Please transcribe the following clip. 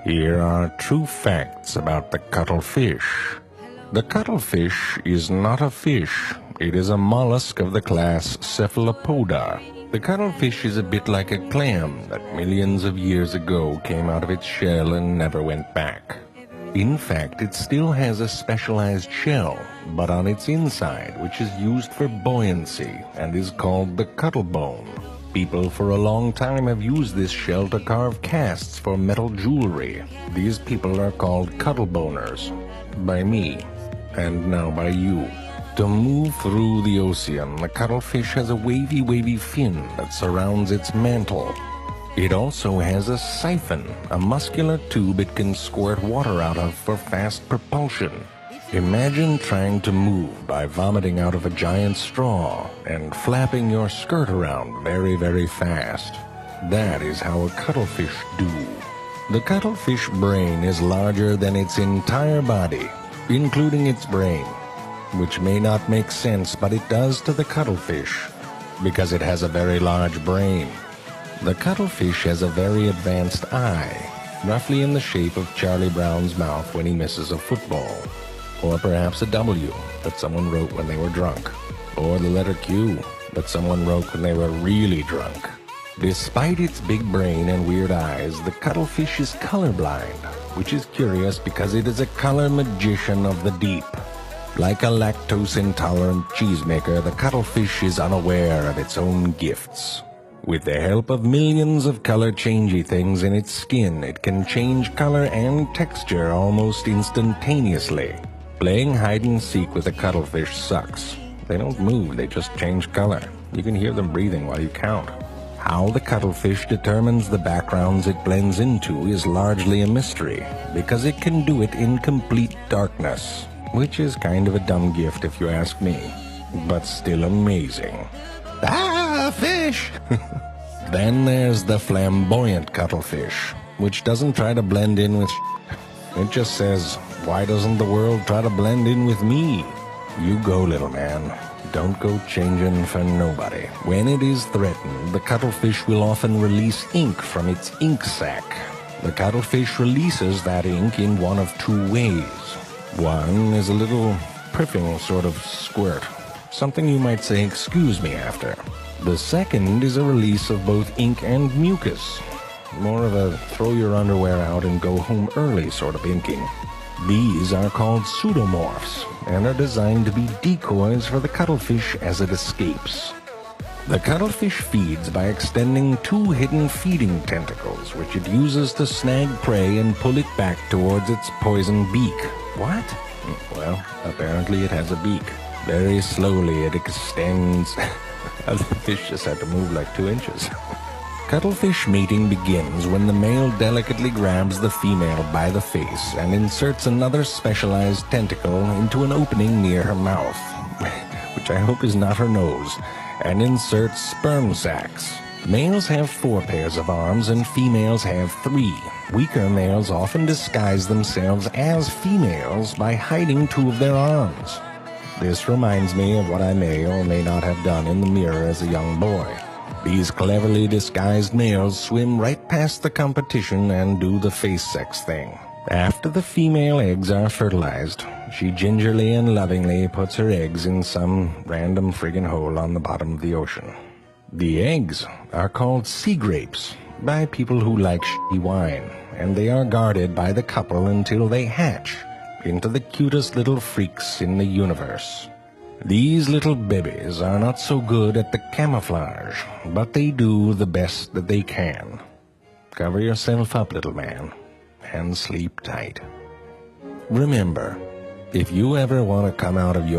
Here are true facts about the cuttlefish. The cuttlefish is not a fish. It is a mollusk of the class Cephalopoda. The cuttlefish is a bit like a clam that millions of years ago came out of its shell and never went back. In fact, it still has a specialized shell, but on its inside, which is used for buoyancy and is called the cuttlebone. People for a long time have used this shell to carve casts for metal jewelry. These people are called cuttleboners. By me, and now by you. To move through the ocean, the cuttlefish has a wavy fin that surrounds its mantle. It also has a siphon, a muscular tube it can squirt water out of for fast propulsion. Imagine trying to move by vomiting out of a giant straw and flapping your skirt around very fast. That is how a cuttlefish do. The cuttlefish brain is larger than its entire body, including its brain, which may not make sense, but it does to the cuttlefish, because it has a very large brain. The cuttlefish has a very advanced eye, roughly in the shape of Charlie Brown's mouth when he misses a football. Or perhaps a W that someone wrote when they were drunk. Or the letter Q that someone wrote when they were really drunk. Despite its big brain and weird eyes, the cuttlefish is colorblind, which is curious because it is a color magician of the deep. Like a lactose-intolerant cheesemaker, the cuttlefish is unaware of its own gifts. With the help of millions of color-changey things in its skin, it can change color and texture almost instantaneously. Playing hide-and-seek with a cuttlefish sucks. They don't move, they just change color. You can hear them breathing while you count. How the cuttlefish determines the backgrounds it blends into is largely a mystery, because it can do it in complete darkness, which is kind of a dumb gift if you ask me, but still amazing. Ah, fish! Then there's the flamboyant cuttlefish, which doesn't try to blend in with It just says, why doesn't the world try to blend in with me? You go, little man. Don't go changing for nobody. When it is threatened, the cuttlefish will often release ink from its ink sac. The cuttlefish releases that ink in one of two ways. One is a little priffing sort of squirt, something you might say excuse me after. The second is a release of both ink and mucus, more of a throw your underwear out and go home early sort of inking. These are called pseudomorphs and are designed to be decoys for the cuttlefish as it escapes. The cuttlefish feeds by extending two hidden feeding tentacles, which it uses to snag prey and pull it back towards its poison beak. What? Well, apparently it has a beak. Very slowly it extends. The fish just had to move like 2 inches. Cuttlefish mating begins when the male delicately grabs the female by the face and inserts another specialized tentacle into an opening near her mouth, which I hope is not her nose, and inserts sperm sacs. Males have 4 pairs of arms and females have 3. Weaker males often disguise themselves as females by hiding 2 of their arms. This reminds me of what I may or may not have done in the mirror as a young boy. These cleverly disguised males swim right past the competition and do the face sex thing. After the female eggs are fertilized, she gingerly and lovingly puts her eggs in some random friggin' hole on the bottom of the ocean. The eggs are called sea grapes by people who like shitty wine, and they are guarded by the couple until they hatch into the cutest little freaks in the universe. These little babies are not so good at the camouflage, but they do the best that they can. Cover yourself up, little man, and sleep tight. Remember, if you ever want to come out of your